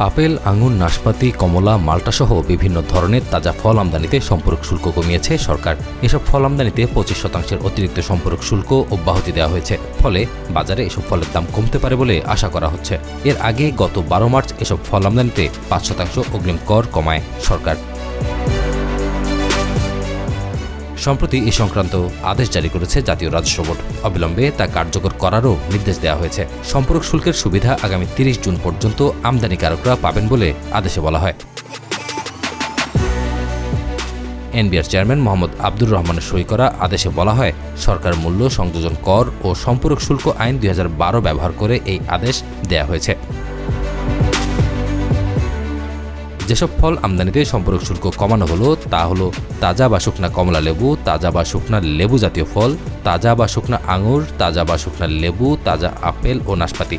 Apple, আঙুর, নাশপাতি, কমলা, মাল্টাসহ বিভিন্ন ধরনের তাজা ফল আমদানিতে সম্পূরক শুল্ক কমিয়েছে সরকার। এসব ফল আমদানিতে 25% অতিরিক্ত সম্পূরক শুল্ক অব্যাহতি দেওয়া হয়েছে। ফলে বাজারে এসব ফলের দাম কমতে পারে বলে আশা করা হচ্ছে। এর আগে গত 12 মার্চ এসব ফল আমদানিতে 5% অগ্রিম কর কমায় সরকার। সম্প্রতি এ সংক্রান্ত আদেশ জারি করেছে জাতীয় রাজস্ব বোর্ড। অবিলম্বে তা কার্যকর করারও নির্দেশ দেওয়া হয়েছে। সম্পূরক শুল্কের সুবিধা আগামী 30 জুন পর্যন্ত আমদানিকারকরা পাবেন বলে আদেশে বলা হয়। এনবিআর চেয়ারম্যান মোহাম্মদ আব্দুর রহমানের সই করা আদেশে বলা হয়, সরকার মূল্য সংযোজন কর ও সম্পূরক শুল্ক আইন 2012 ব্যবহার করে এই আদেশ দেয়া হয়েছে। যেসব ফল আমদানিতে সম্পূরক শুল্ক কমানো হলো তা হলো তাজা বা শুকনা কমলা লেবু, তাজা বা শুকনা লেবু জাতীয় ফল, তাজা বা শুকনা আঙুর, তাজা বা শুকনা লেবু, তাজা আপেল ও নাশপাতি।